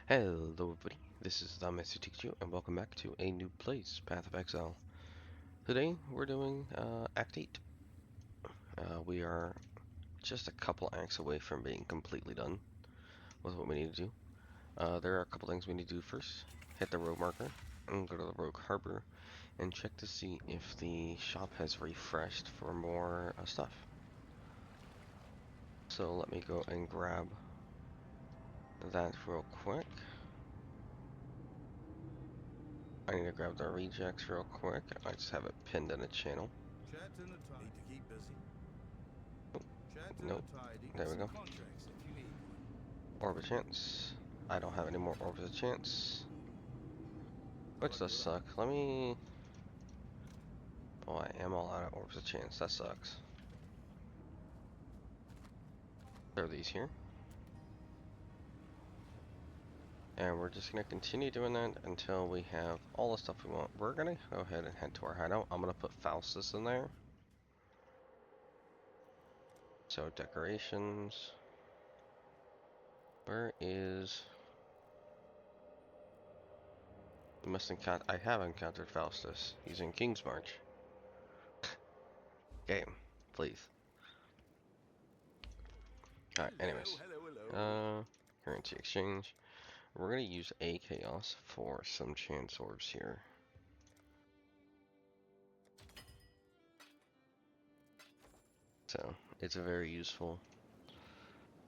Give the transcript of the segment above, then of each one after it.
Hello everybody, this is the Mr. Teacher and welcome back to a new place, Path of Exile. Today we're doing Act 8. We are just a couple acts away from being completely done with what we need to do. There are a couple things we need to do first. Hit the road marker and go to the Rogue Harbor and check to see if the shop has refreshed for more stuff. So let me go and grab that real quick. I need to grab the rejects real quick. I just have it pinned in a channel. Need to keep busy. Nope. There we go. Orb of Chance. I don't have any more Orbs of Chance. Which does suck. Let me... Oh, I am all out of Orbs of Chance. That sucks. Throw these here. And we're just going to continue doing that until we have all the stuff we want. We're going to go ahead and head to our hideout. I'm going to put Faustus in there. So, decorations. Where is... You must encounter... I have encountered Faustus. He's in King's March. Game, please. Alright, anyways. Currency exchange. We're going to use a chaos for some chance orbs here. So, it's very useful.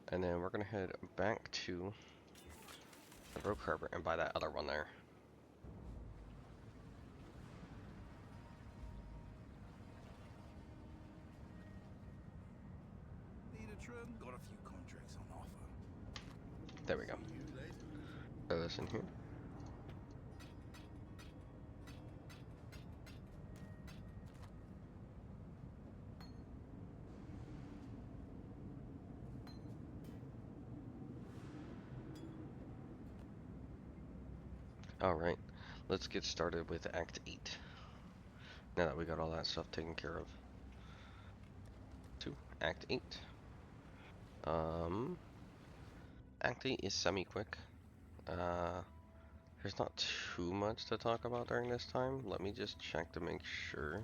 And then we're going to head back to the Rogue Harbor and buy that other one there. Need a trim? Got a few contracts on offer. There we go. Throw this in here. Alright, let's get started with Act 8. Now that we got all that stuff taken care of. To Act 8. Act 8 is semi-quick. There's not too much to talk about during this time. Let me just check to make sure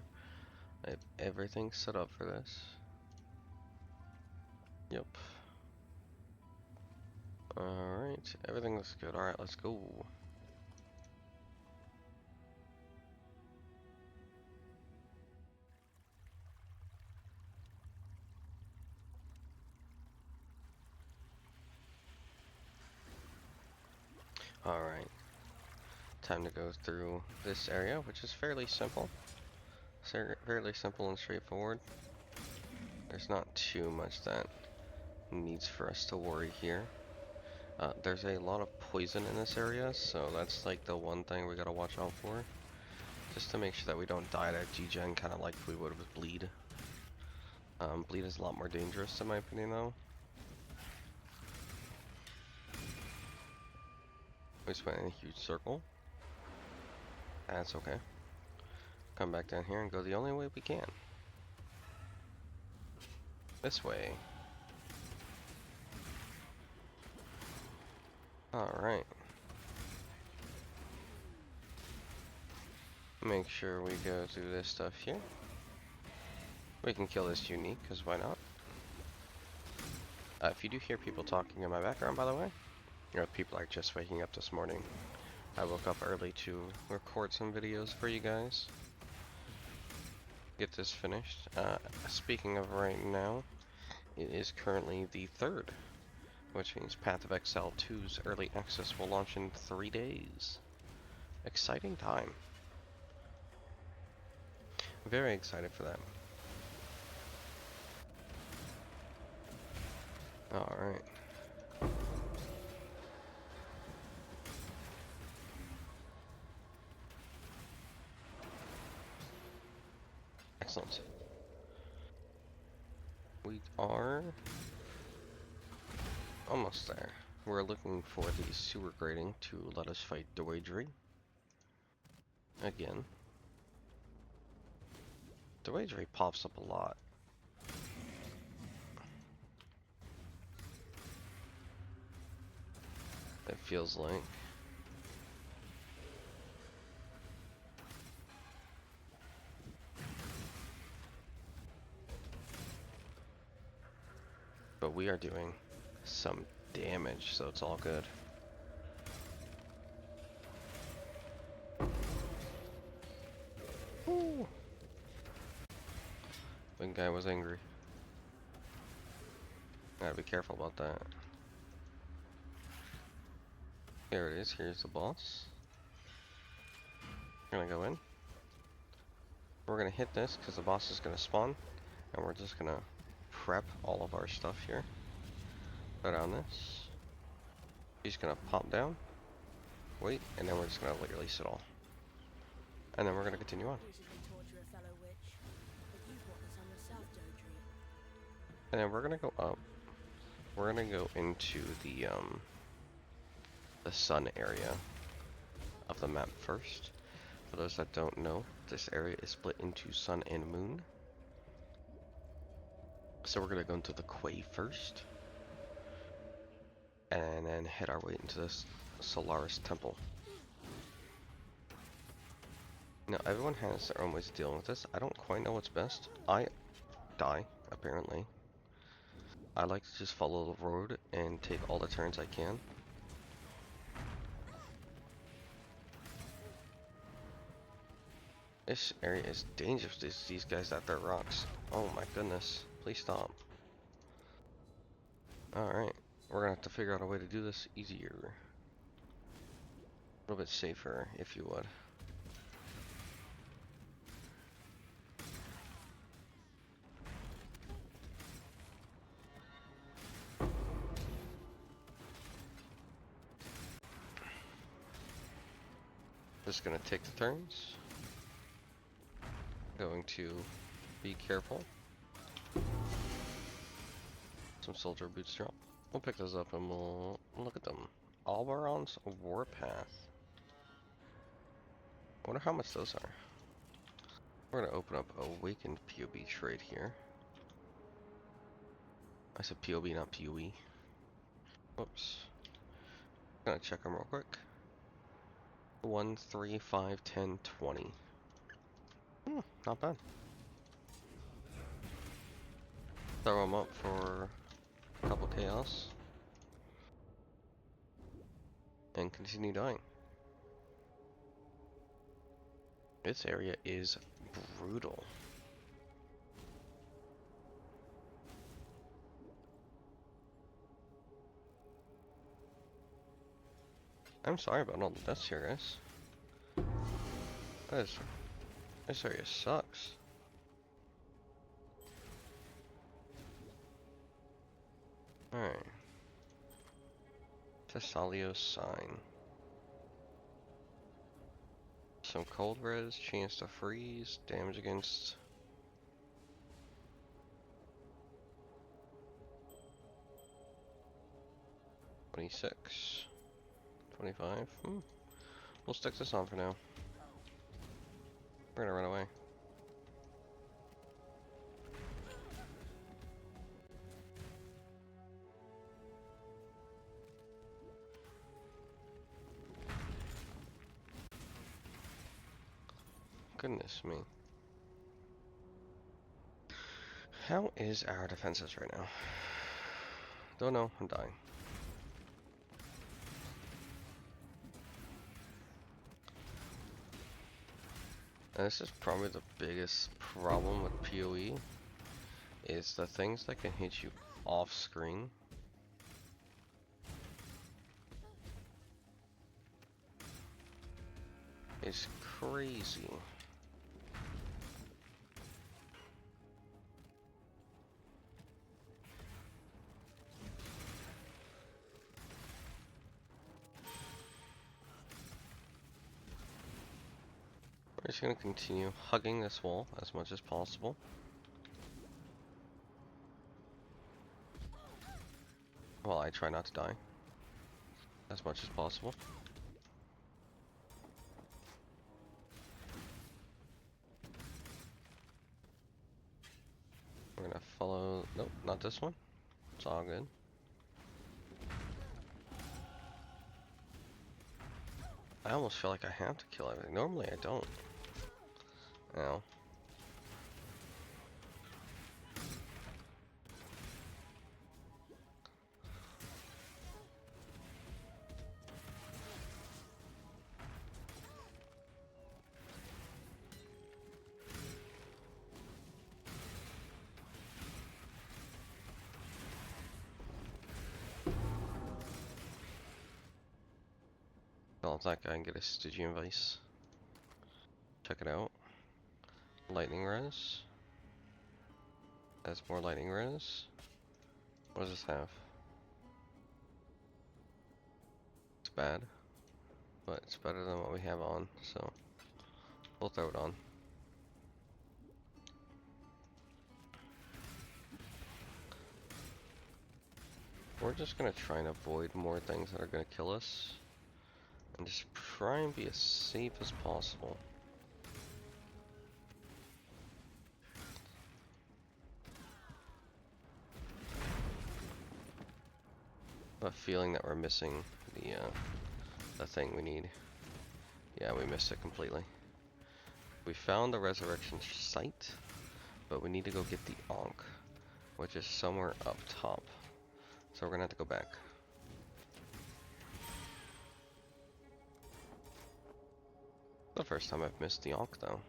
I have everything set up for this. Yep. Alright, everything looks good. Alright, let's go. Alright. Time to go through this area, which is fairly simple. Fairly simple and straightforward. There's not too much that needs for us to worry here. There's a lot of poison in this area, so that's like the one thing we gotta watch out for. Just to make sure that we don't die to G-Gen, kind of like we would with Bleed. Bleed is a lot more dangerous in my opinion though. We just went in a huge circle. That's okay. Come back down here and go the only way we can. This way. Alright. Make sure we go through this stuff here. We can kill this unique, because why not? If you do hear people talking in my background, by the way, you know, people are just waking up this morning. I woke up early to record some videos for you guys. Get this finished. Speaking of right now, it is currently the 3rd, which means Path of Exile 2's early access will launch in 3 days. Exciting time. Very excited for that. Alright. Excellent. We are almost there. We're looking for the sewer grading to let us fight Doidry. Again. Doidry pops up a lot. It feels like. But we are doing some damage, so it's all good. Woo. Big guy was angry. Gotta be careful about that. Here it is, here's the boss. We're gonna go in. We're gonna hit this because the boss is gonna spawn. And we're just gonna prep all of our stuff here. Put on this. He's gonna pop down. Wait, and then we're just gonna release it all. And then we're gonna continue on. And then we're gonna go up. We're gonna go into the sun area of the map first. For those that don't know, this area is split into sun and moon. So we're gonna go into the Quay first. And then head our way into this Solaris Temple. Now everyone has their own ways of dealing with this. I don't quite know what's best. I die, apparently. I like to just follow the road and take all the turns I can. This area is dangerous. These guys that throw rocks. Oh my goodness. Please stop. Alright. We're gonna have to figure out a way to do this easier. A little bit safer, if you would. Just gonna take the turns. Going to be careful. Some soldier boots drop. We'll pick those up and we'll look at them. Albaron's Warpath. I wonder how much those are. We're gonna open up Awakened POB trade here. I said POB, not POE. Whoops. Gonna check them real quick. 1, 3, 5, 10, 20. Not bad. Throw them up for a couple chaos. And continue dying. This area is brutal. I'm sorry about all the deaths here, guys. This area sucks. Alright. Thessalio's sign. Some cold res, chance to freeze, damage against. $26. $25. We'll stick this on for now. We're gonna run away. Goodness me. How is our defenses right now? Don't know, I'm dying. And this is probably the biggest problem with PoE, is the things that can hit you off screen. It's crazy. We're just going to continue hugging this wall as much as possible. While I try not to die as much as possible. We're going to follow... Nope, not this one. It's all good. I almost feel like I have to kill everything. Normally I don't. Ow. Kill that guy and get a Stygian Vice. Check it out. Lightning res. That's more lightning res. What does this have? It's bad, but it's better than what we have on, so we'll throw it on. We're just gonna try and avoid more things that are gonna kill us, and just try and be as safe as possible. A feeling that we're missing the thing we need. Yeah, we missed it completely. We found the resurrection site, but we need to go get the Ankh, which is somewhere up top. So we're gonna have to go back. The first time I've missed the Ankh though.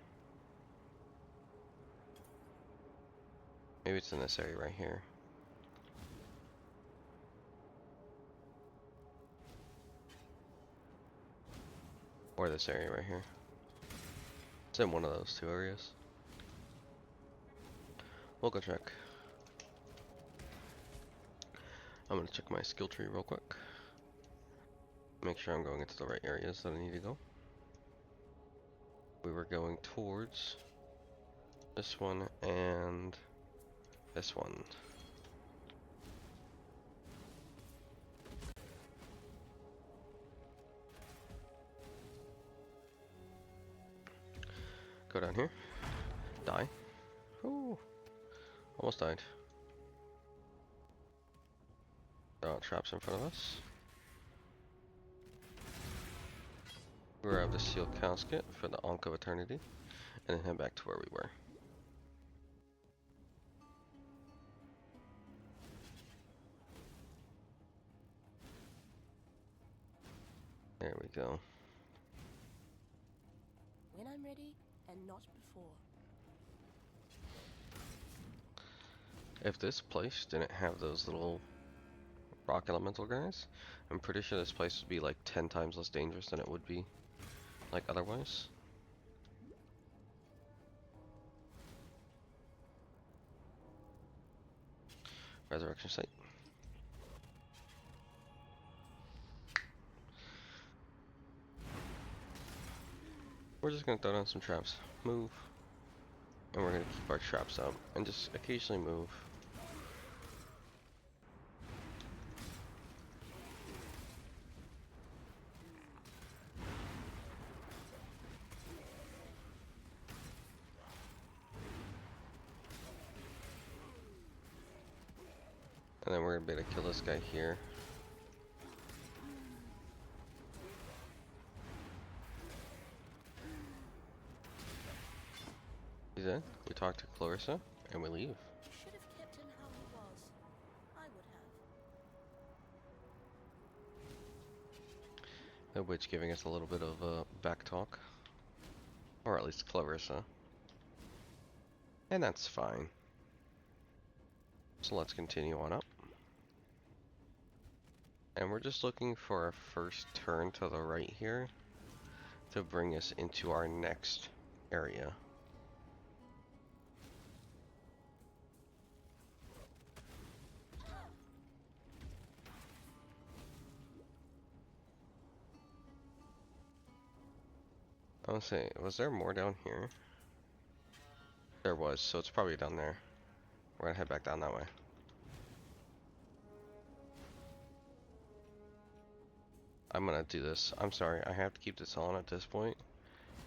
Maybe it's in this area right here. Or this area right here. It's in one of those two areas. We'll go check. I'm gonna check my skill tree real quick. Make sure I'm going into the right areas that I need to go. We were going towards this one and this one. Go down here. Die. Ooh. Almost died. Traps in front of us. Grab the sealed casket for the Ankh of Eternity, and then head back to where we were. There we go. When I'm ready, and not before. If this place didn't have those little rock elemental guys, I'm pretty sure this place would be like 10 times less dangerous than it would be like otherwise. Resurrection site. We're just gonna throw down some traps. Move. And we're gonna keep our traps up and just occasionally move. And then we're gonna be able to kill this guy here. He's in. We talk to Clarissa and we leave. Should have kept him how he was. I would have. The witch giving us a little bit of back talk. Or at least Clarissa. And that's fine. So let's continue on up. And we're just looking for our first turn to the right here to bring us into our next area. I was saying, was there more down here? There was, so it's probably down there. We're gonna head back down that way. I'm gonna do this. I'm sorry, I have to keep this on at this point,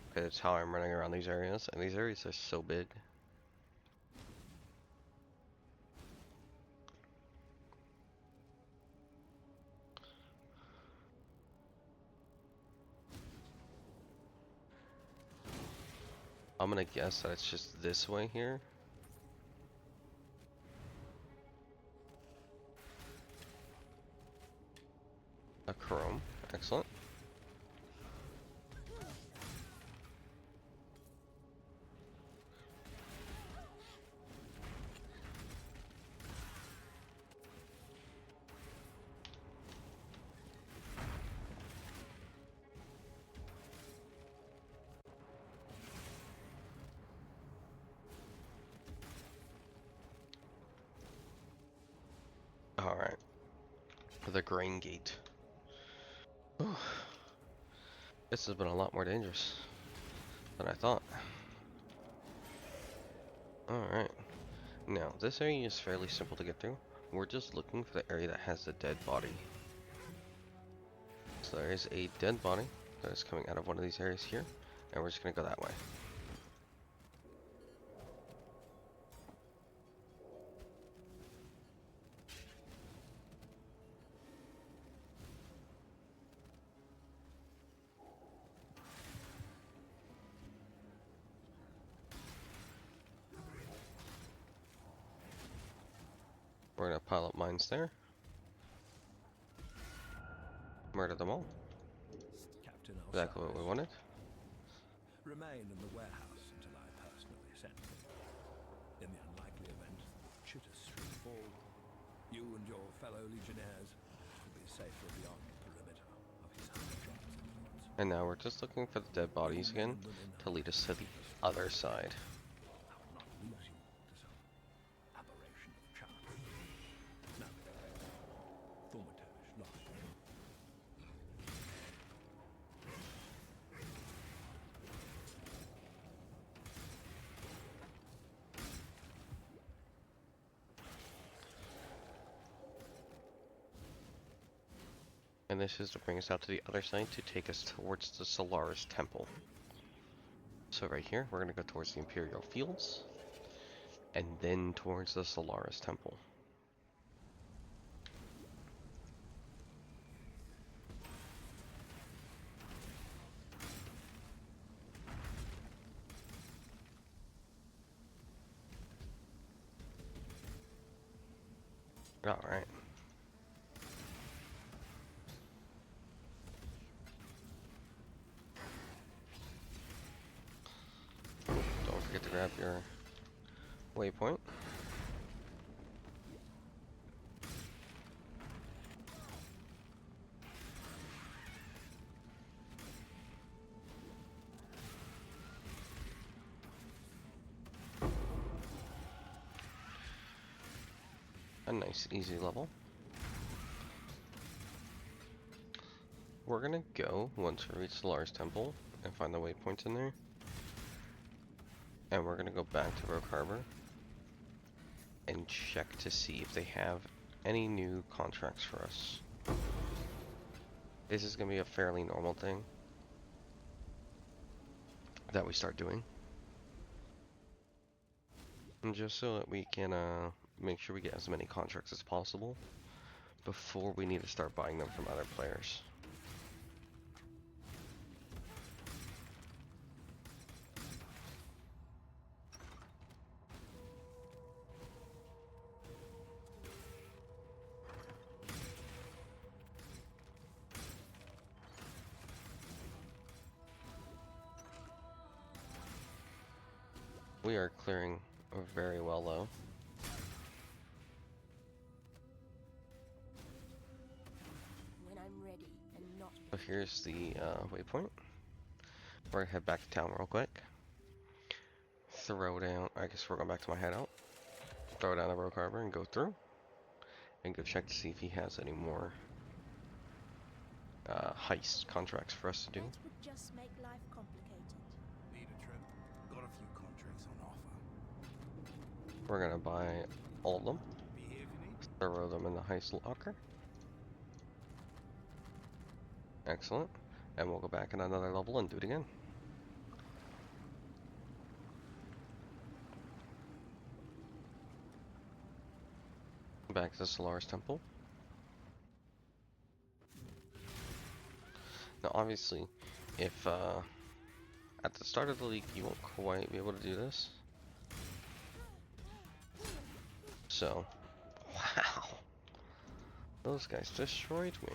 because it's how I'm running around these areas, and these areas are so big. I'm gonna guess that it's just this way here. A chrome. Excellent. Alright. The grain gate. Whew. This has been a lot more dangerous than I thought. Alright. Now, this area is fairly simple to get through. We're just looking for the area that has the dead body. So there is a dead body that is coming out of one of these areas here, and we're just gonna go that way. We're gonna pile up mines there. Murder them all. Captain Exactly what we wanted. Remain in the warehouse until I personally send them. In the unlikely event that Chitter should fall, you and your fellow legionnaires will be safer beyond the perimeter of his Hydrogen's influence. And now we're just looking for the dead bodies again to lead us to the other side. I will not lose you to some aberration of chance. No. Thaumaturge lies. And this is to bring us out to the other side to take us towards the Solaris Temple. So right here, we're going to go towards the Imperial Fields, and then towards the Solaris Temple. Alright. Don't forget to grab your waypoint. A nice easy level. We're gonna go once we reach Solaris Temple and find the waypoints in there. And we're gonna go back to Rogue Harbor and check to see if they have any new contracts for us. This is gonna be a fairly normal thing that we start doing. And just so that we can make sure we get as many contracts as possible before we need to start buying them from other players. We are clearing very well though. When I'm ready and not So here's the waypoint. We're gonna head back to town real quick. Throw down, I guess we're going back to my hideout. Throw down the Rogue Harbor and go through. And go check to see if he has any more heist contracts for us to do. That would just make life complicated. Need a trip? Got a few contracts on offer. We're gonna buy all of them. Be here if you need. Throw them in the heist locker. Excellent. And we'll go back at another level and do it again. Back to the Solaris Temple. Now obviously, if At the start of the league, you won't quite be able to do this. So, wow. Those guys destroyed me.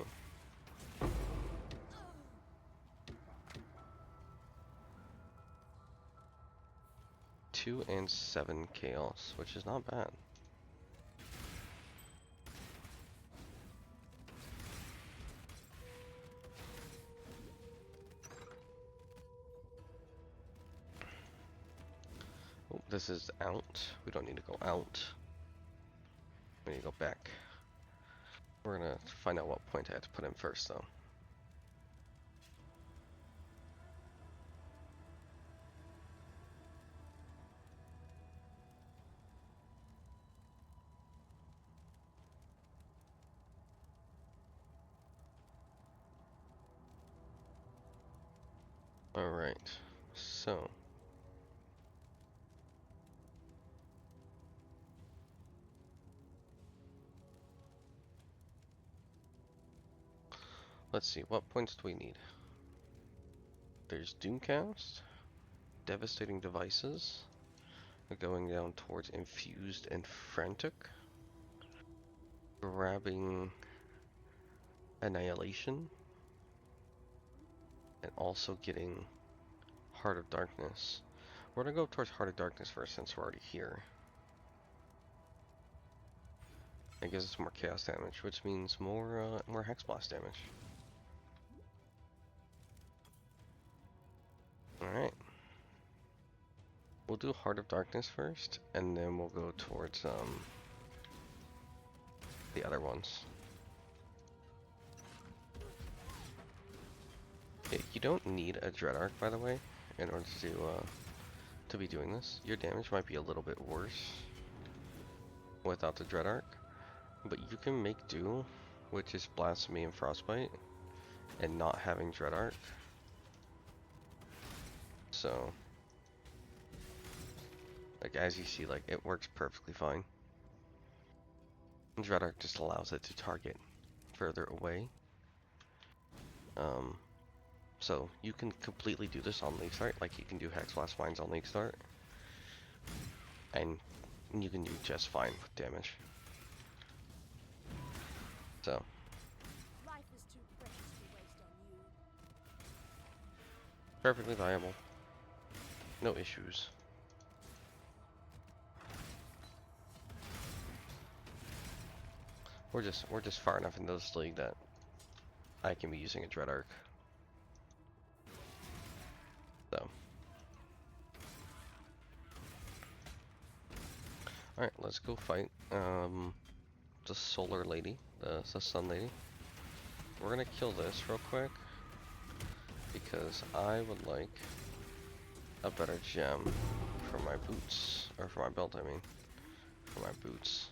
2 and 7 chaos, which is not bad. Oh, this is out. We don't need to go out. We need to go back. We're gonna find out what point I have to put in first, though. Alright, so. Let's see, what points do we need? There's Doomcast, Devastating Devices, going down towards Infused and Frantic, grabbing Annihilation, and also getting Heart of Darkness. We're gonna go towards Heart of Darkness first since we're already here. It gives us more chaos damage, which means more Hex Blast damage. Alright. We'll do Heart of Darkness first, and then we'll go towards the other ones. You don't need a Dread Arc, by the way, in order to be doing this. Your damage might be a little bit worse without the Dread Arc, but you can make do with just Blasphemy and Frostbite and not having Dread Arc. So, like, as you see, like, it works perfectly fine. Dread Arc just allows it to target further away. So you can completely do this on League Start, like you can do Hex Blast Mines on League Start, and you can do just fine with damage. So. Life is too precious to waste on you. Perfectly viable. No issues. We're just far enough in this league that I can be using a Dread Arc. So. Alright, let's go fight the Solar Lady, the Sun Lady. We're gonna kill this real quick because I would like a better gem for my boots, or for my belt, I mean, for my boots.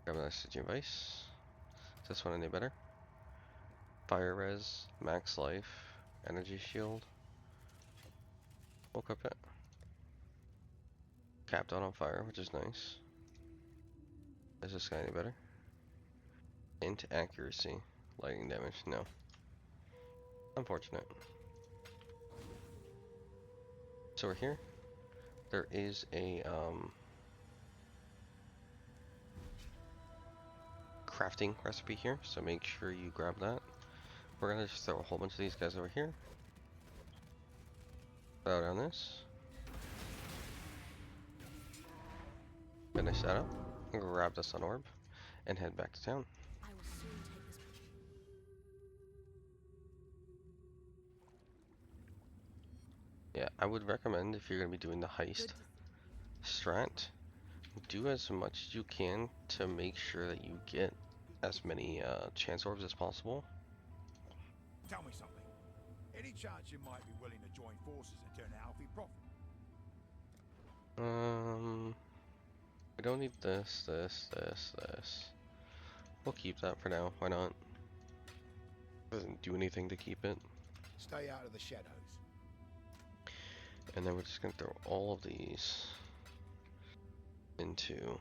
Grab an Stygian Vice. Is this one any better? Fire Res, Max Life, Energy Shield. We'll equip it. Capped out on fire, which is nice. Is this guy any better? Int accuracy, lightning damage, no. Unfortunate. So we're here. There is a crafting recipe here, so make sure you grab that. We're gonna just throw a whole bunch of these guys over here. Throw down this. Finish that up. Grab the Sun Orb and head back to town. I will soon take this. Yeah, I would recommend if you're gonna be doing the heist strat, do as much as you can to make sure that you get as many chance orbs as possible. Tell me something. Any chance you might be willing to join forces and turn a healthy profit? We don't need this. We'll keep that for now. Why not? Doesn't do anything to keep it. Stay out of the shadows. And then we're just gonna throw all of these into.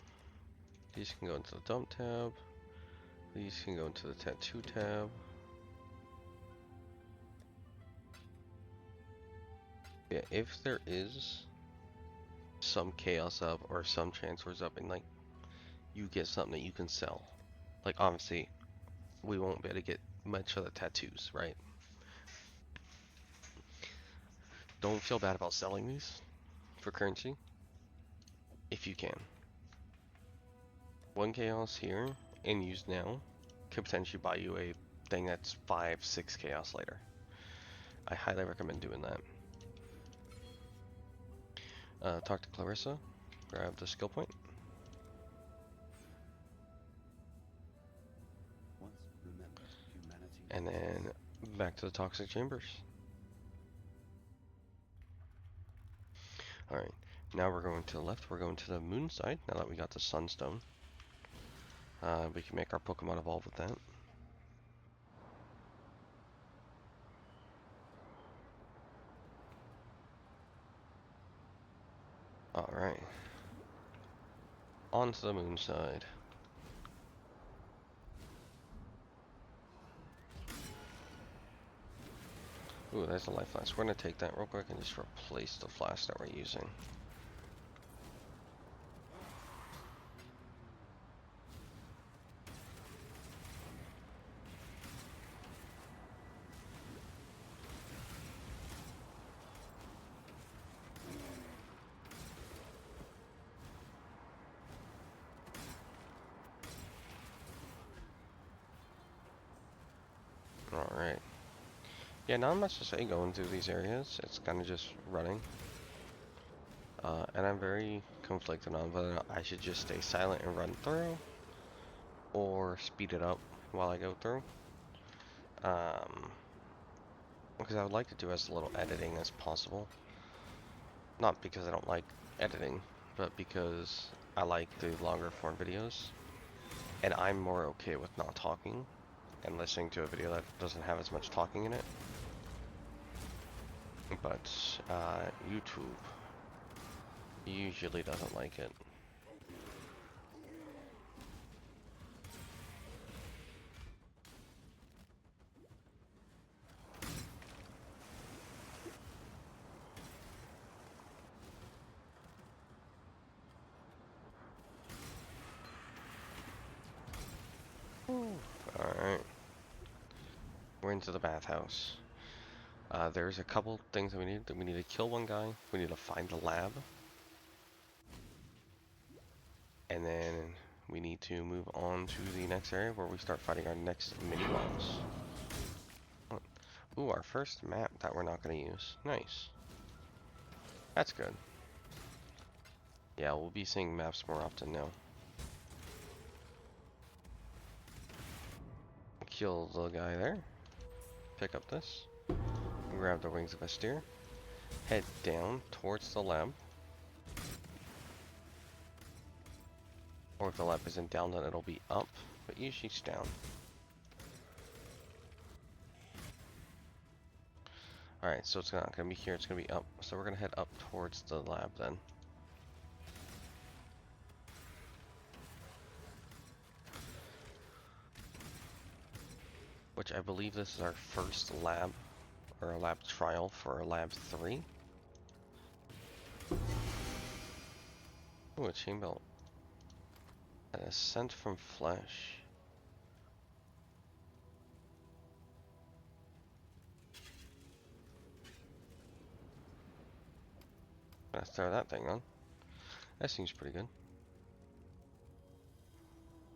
These can go into the dump tab. These can go into the tattoo tab. Yeah, if there is some chaos up or some transfers up and like you get something that you can sell, like obviously we won't be able to get much of the tattoos, right? Don't feel bad about selling these for currency if you can. One chaos here and used now could potentially buy you a thing that's 5-6 chaos later. I highly recommend doing that. Talk to Clarissa, grab the skill point, Once remember, humanity and then back to the toxic chambers. Alright, now we're going to the left, we're going to the moon side, now that we got the sunstone. We can make our Pokemon evolve with that. Alright. On to the moon side. Ooh, there's a life flask. We're gonna take that real quick and just replace the flask that we're using. Alright. Yeah, not much to say going through these areas. It's kind of just running. And I'm very conflicted on whether I should just stay silent and run through, or speed it up while I go through. Because I would like to do as little editing as possible. Not because I don't like editing, but because I like the longer form videos. And I'm more okay with not talking and listening to a video that doesn't have as much talking in it. But YouTube usually doesn't like it. Alright. We're into the bathhouse. There's a couple things that we need. We need to kill one guy. We need to find the lab. And then we need to move on to the next area where we start fighting our next mini-boss. Ooh, our first map that we're not going to use. Nice. That's good. Yeah, we'll be seeing maps more often now. Kill the guy there. Pick up this. Grab the wings of a steer. Head down towards the lab. Or if the lab isn't down, then it'll be up. But usually it's down. Alright, so it's not going to be here, it's going to be up. So we're going to head up towards the lab then. Which I believe this is our first lab, or a lab trial for lab 3. Ooh, a chain belt. An ascent from flesh. Let's throw that thing on. That seems pretty good.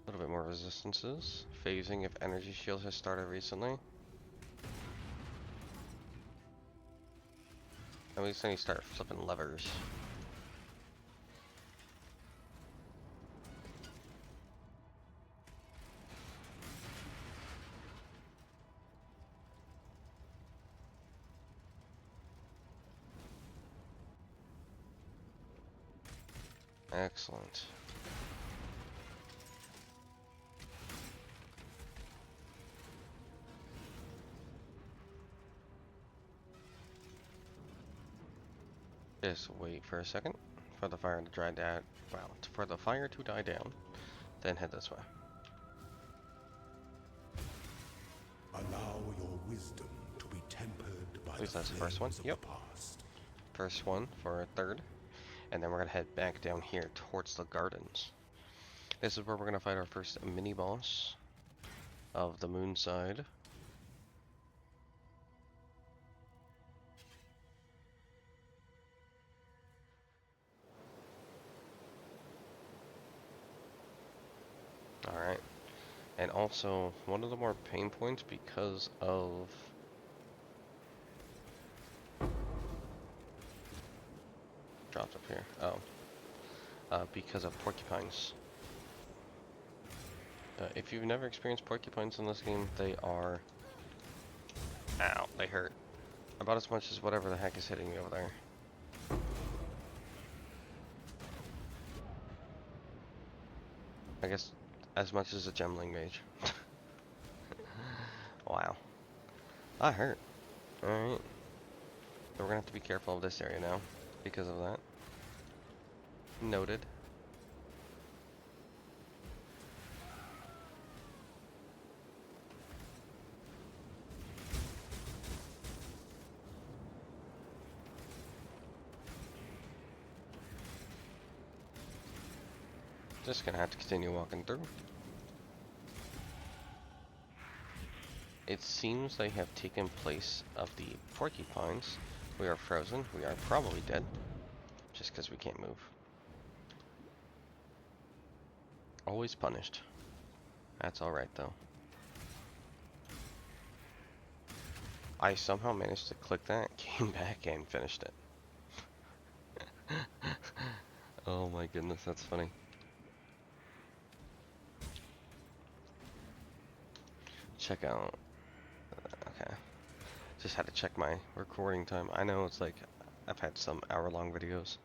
A little bit more resistances. Phasing if energy shield has started recently. At least then you start flipping levers. Excellent. Just wait for a second for the fire to dry down. Wow, for the fire to die down, then head this way. Allow your wisdom to be tempered by At least the that's the first one. flames of Yep. the past. first one for a third, and then we're gonna head back down here towards the gardens. This is where we're gonna fight our first mini boss of the moon side. Alright. And also, one of the more pain points because of dropped up here. Because of porcupines. If you've never experienced porcupines in this game, they are... Ow, they hurt. About as much as whatever the heck is hitting me over there. I guess as much as a gemling mage. Wow. That hurt. Alright. So we're gonna have to be careful of this area now because of that. Noted. Just gonna have to continue walking through. It seems they have taken place of the porcupines. We are frozen. We are probably dead. Just because we can't move. Always punished. That's alright though. I somehow managed to click that, came back, and finished it. Oh my goodness, that's funny. Check out. Okay. Just had to check my recording time. I know it's like I've had some hour-long videos,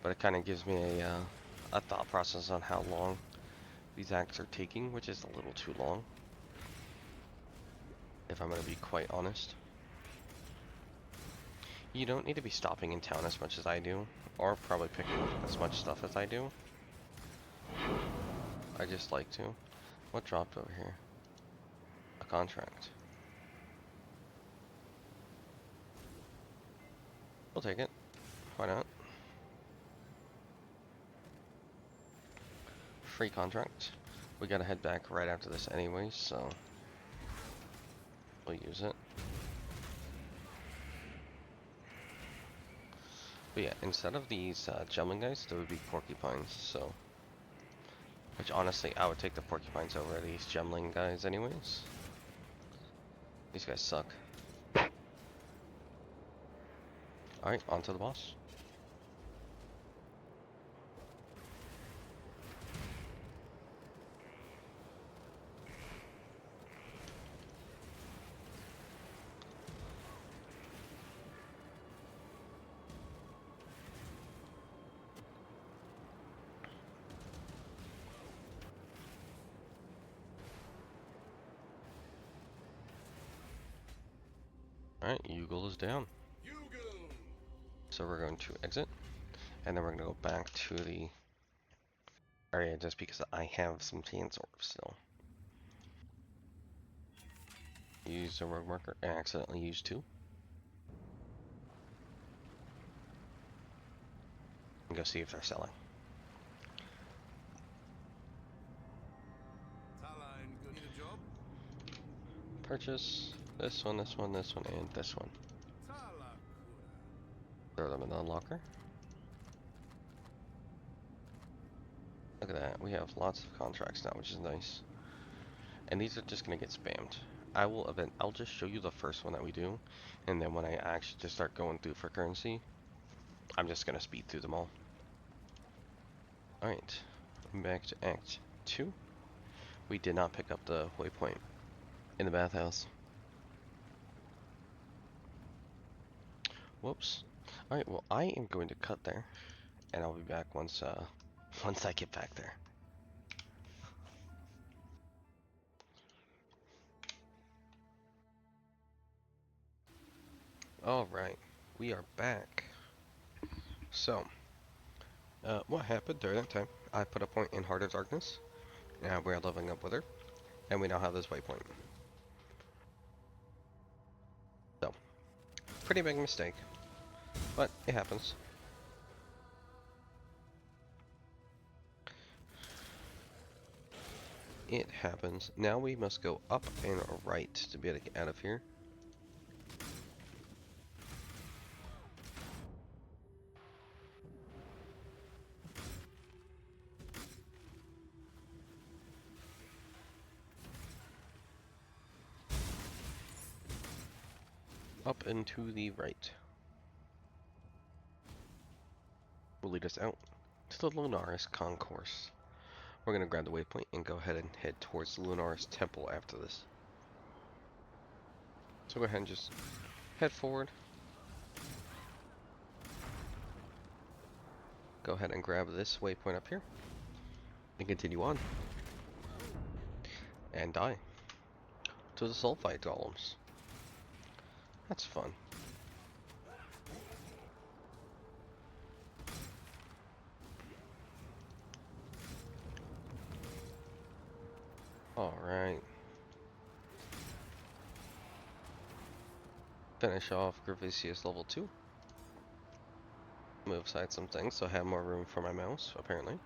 but it kind of gives me a thought process on how long these acts are taking, which is a little too long, if I'm going to be quite honest. You don't need to be stopping in town as much as I do, or probably picking up as much stuff as I do. I just like to. What dropped over here? A contract. We'll take it. Why not? Free contract. We gotta head back right after this anyway, so we'll use it. But yeah, instead of these gemling guys, there would be porcupines, so... Which honestly, I would take the porcupines over these gemling guys anyways. These guys suck. Alright, on to the boss. Alright, Yugal is down. So we're going to exit, and then we're going to go back to the area just because I have some chance orbs still. Use a rogue marker and accidentally use 2. And go see if they're selling. Purchase this one, this one, this one, and this one. Throw them in the locker. Look at that. We have lots of contracts now, which is nice. And these are just gonna get spammed. I'll just show you the first one that we do, and then when I actually just start going through for currency, I'm just gonna speed through them all. Alright, back to Act 2. We did not pick up the waypoint in the bathhouse. Whoops. Alright, well I am going to cut there, and I'll be back once once I get back there. Alright, we are back. So, what happened during that time? I put a point in Heart of Darkness. Now we're leveling up with her, and we now have this waypoint. So, pretty big mistake. But it happens. It happens. Now we must go up and right to be able to get out of here. Up and to the right. Will lead us out to the Lunaris Concourse. We're going to grab the waypoint and go ahead and head towards the Lunaris Temple after this. So go ahead and just head forward. Go ahead and grab this waypoint up here. And continue on. And die. To the sulfite golems. That's fun. Alright. Finish off Gravicius level 2. Move aside some things so I have more room for my mouse, apparently.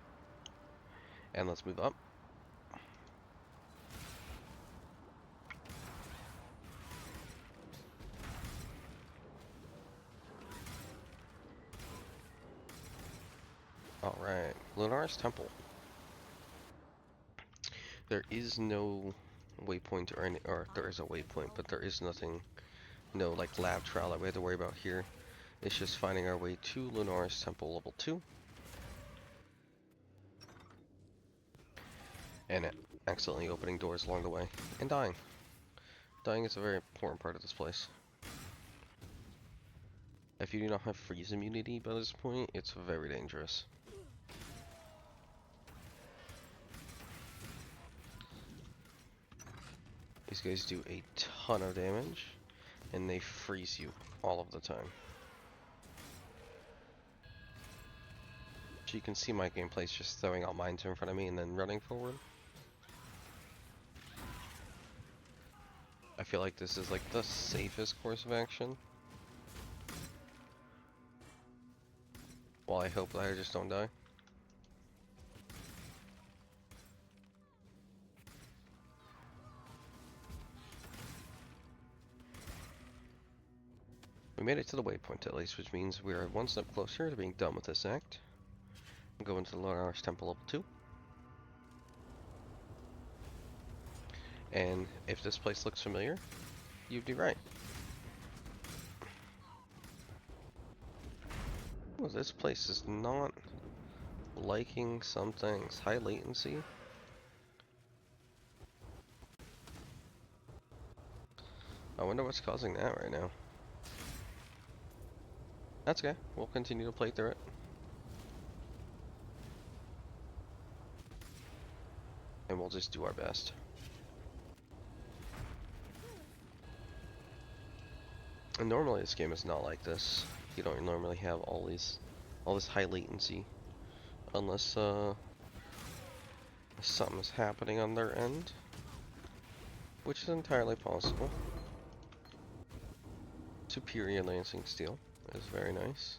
And let's move up. Alright, Lunaris Temple. There is no waypoint or there is a waypoint, but there is nothing, no like lab trial that we have to worry about here. It's just finding our way to Lunaris Temple level 2. And accidentally opening doors along the way. And dying. Dying is a very important part of this place. If you do not have freeze immunity by this point, it's very dangerous. These guys do a ton of damage, and they freeze you all of the time. So you can see my gameplay is just throwing out mines in front of me and then running forward. I feel like this is like the safest course of action. Well, I hope that I just don't die. We made it to the waypoint at least, which means we are one step closer to being done with this act. We'll go into the Lunaris Temple level 2. And if this place looks familiar, you'd be right. Oh, this place is not liking some things. High latency. I wonder what's causing that right now. That's okay. We'll continue to play through it. And we'll just do our best. And normally this game is not like this. You don't normally have all this high latency. Unless something's happening on their end. Which is entirely possible. Superior Lancing Steel is very nice.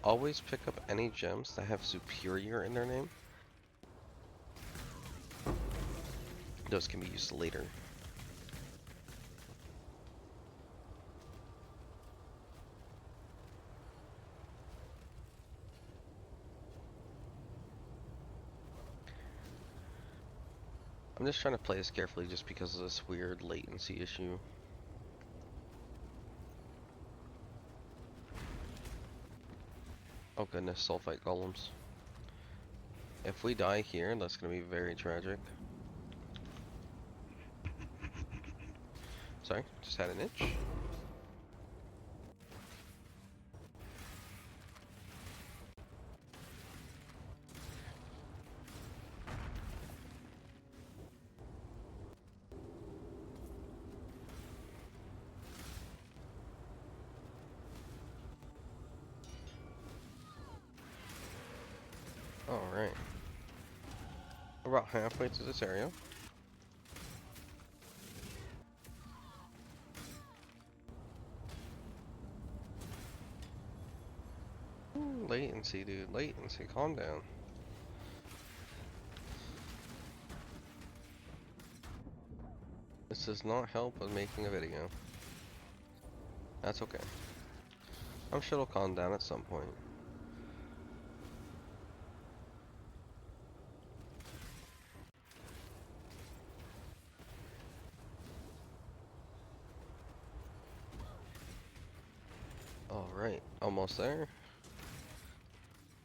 Always pick up any gems that have superior in their name. Those can be used later. I'm just trying to play this carefully just because of this weird latency issue. Oh goodness, sulfite golems. If we die here, that's going to be very tragic. Sorry, just had an itch. Alright. We're about halfway through this area. Latency, dude. Latency. Calm down. This does not help with making a video. That's okay. I'm sure it'll calm down at some point. Alright, almost there.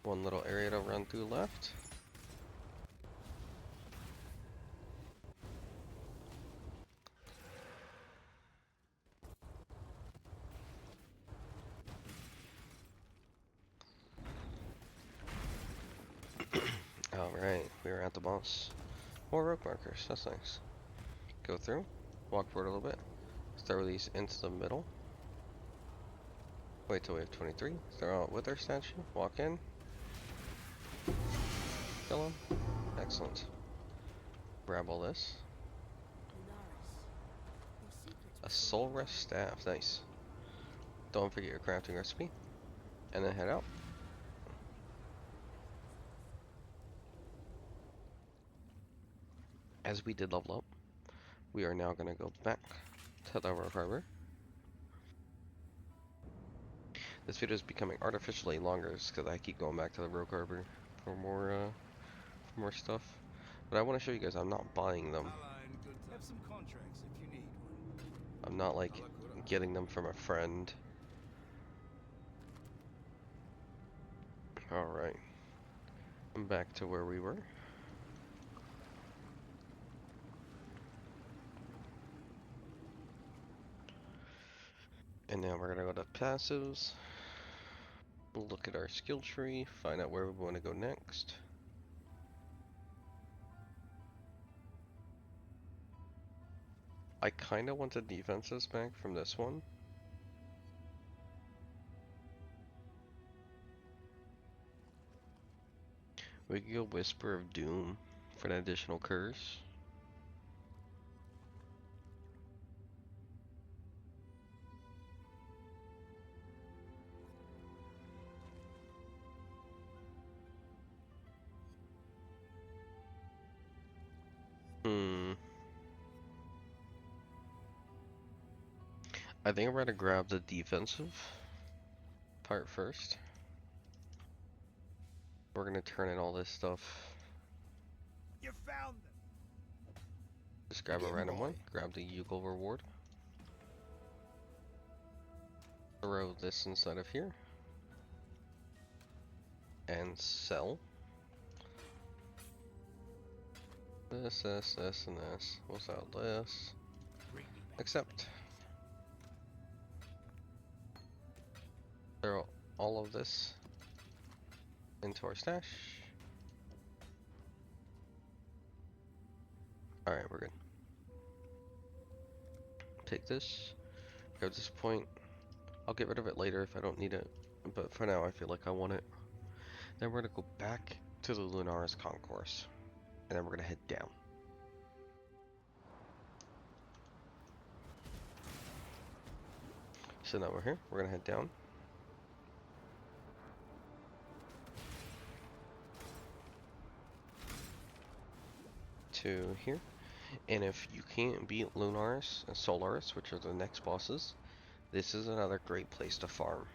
One little area to run through left. Alright, we are at the boss. More rope markers, that's nice. Go through, walk forward a little bit, throw these into the middle. Wait till we have 23, throw out Wither statue, walk in. Kill him. Excellent. Grab all this. A soul rest staff, nice. Don't forget your crafting recipe. And then head out. As we did level up, we are now going to go back to the Rogue Harbor. This video is becoming artificially longer just because I keep going back to the Rogue Harbor for more stuff. But I want to show you guys I'm not buying them. Have some contracts if you need one. I'm not like getting them from a friend. Alright. I'm back to where we were. And now we're gonna go to passives. Look at our skill tree, find out where we want to go next. I kinda want the defenses back from this one. We could go Whisper of Doom for an additional curse. I think I'm gonna grab the defensive part first. We're gonna turn in all this stuff. You found them. Just grab a Again, random boy. one, grab the Yugal reward. Throw this inside of here. And sell. This, and this. We'll sell this. Accept. Throw all of this into our stash. Alright, we're good. Take this. Grab this point. I'll get rid of it later if I don't need it. But for now, I feel like I want it. Then we're gonna go back to the Lunaris Concourse. And then we're gonna head down. So now we're here. We're gonna head down. To here. And if you can't beat Lunaris and Solaris, which are the next bosses, this is another great place to farm.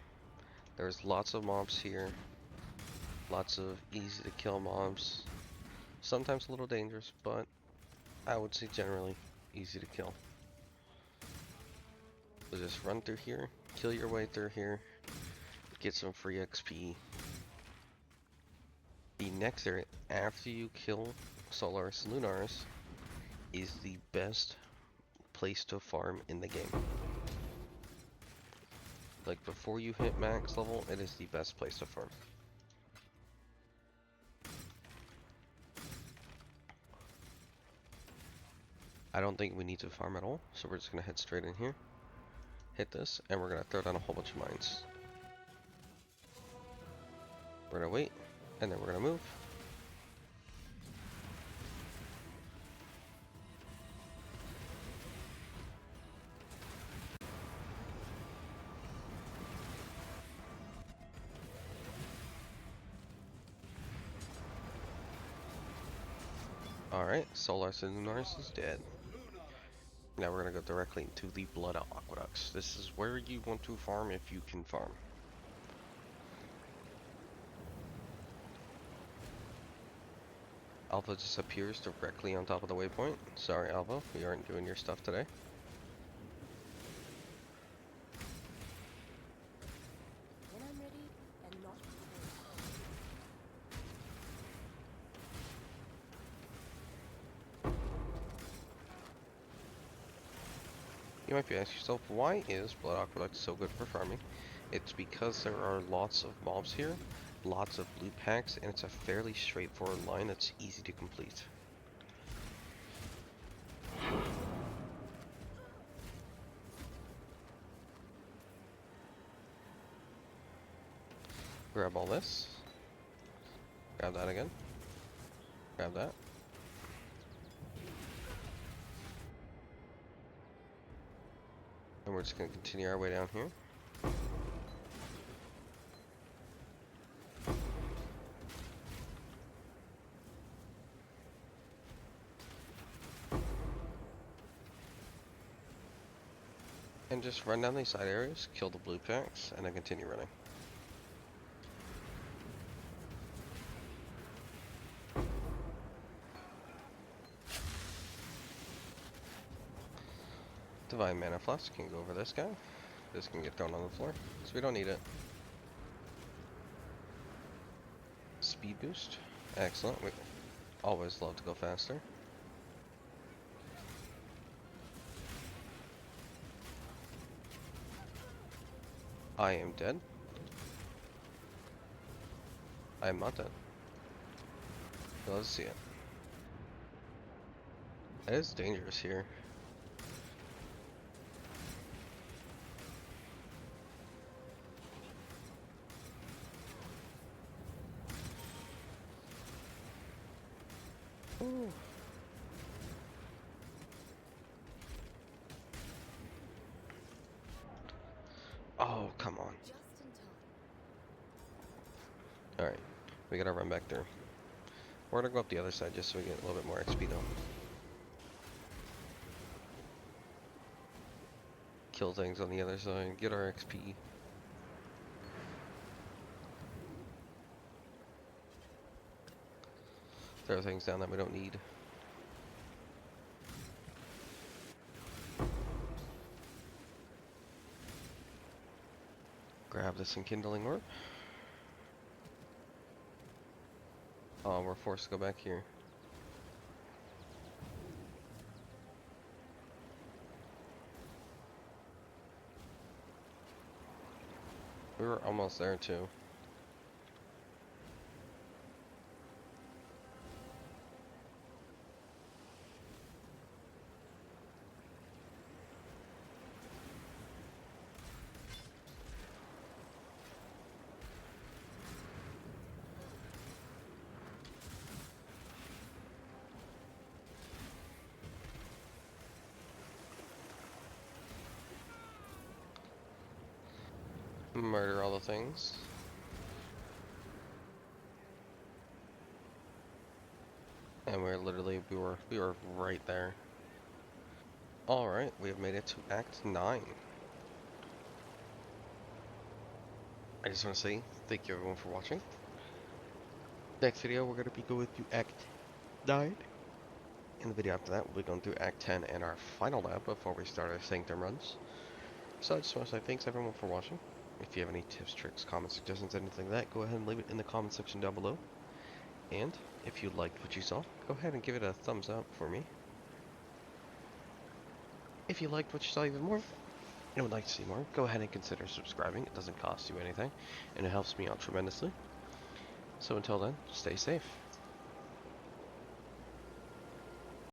There's lots of mobs here. Lots of easy to kill mobs. Sometimes a little dangerous, but I would say generally easy to kill. So just run through here, kill your way through here, get some free XP. The next area after you kill Solaris and Lunaris is the best place to farm in the game. Like before you hit max level, it is the best place to farm. I don't think we need to farm at all, so we're just gonna head straight in here, hit this, and we're gonna throw down a whole bunch of mines. We're gonna wait, and then we're gonna move. Alright, Solar Lunaris is dead. Now we're gonna go directly into the Blood Aqueducts. This is where you want to farm if you can farm. Alpha just appears directly on top of the waypoint. Sorry, Alpha, we aren't doing your stuff today. When I'm ready, and not before. You might be asking yourself, why is Blood Aqueduct so good for farming? It's because there are lots of mobs here, lots of loot packs, and it's a fairly straightforward line that's easy to complete. Grab all this. Grab that again. Grab that. And we're just going to continue our way down here. And just run down these side areas, kill the blue packs, and then continue running. Divine Mana Flask can go over this guy. This can get thrown on the floor, so we don't need it. Speed boost. Excellent. We always love to go faster. I am dead. I am not dead. Let's see it. It is dangerous here. Ooh. Oh, come on. Just in time. Alright, we gotta run back through. We're gonna go up the other side just so we get a little bit more XP though. Kill things on the other side, get our XP. Throw things down that we don't need. Grab this enkindling orb. Oh, we're forced to go back here. We were almost there too. Murder all the things. And we're literally, we were right there. Alright, we have made it to Act 9. I just want to say thank you everyone for watching. Next video we're going to be going through Act 9. In the video after that we'll be going through Act 10 and our final lap before we start our Sanctum runs. So I just want to say thanks everyone for watching. If you have any tips, tricks, comments, suggestions, anything like that, go ahead and leave it in the comment section down below. And if you liked what you saw, go ahead and give it a thumbs up for me. If you liked what you saw even more and would like to see more, go ahead and consider subscribing. It doesn't cost you anything and it helps me out tremendously. So until then, stay safe.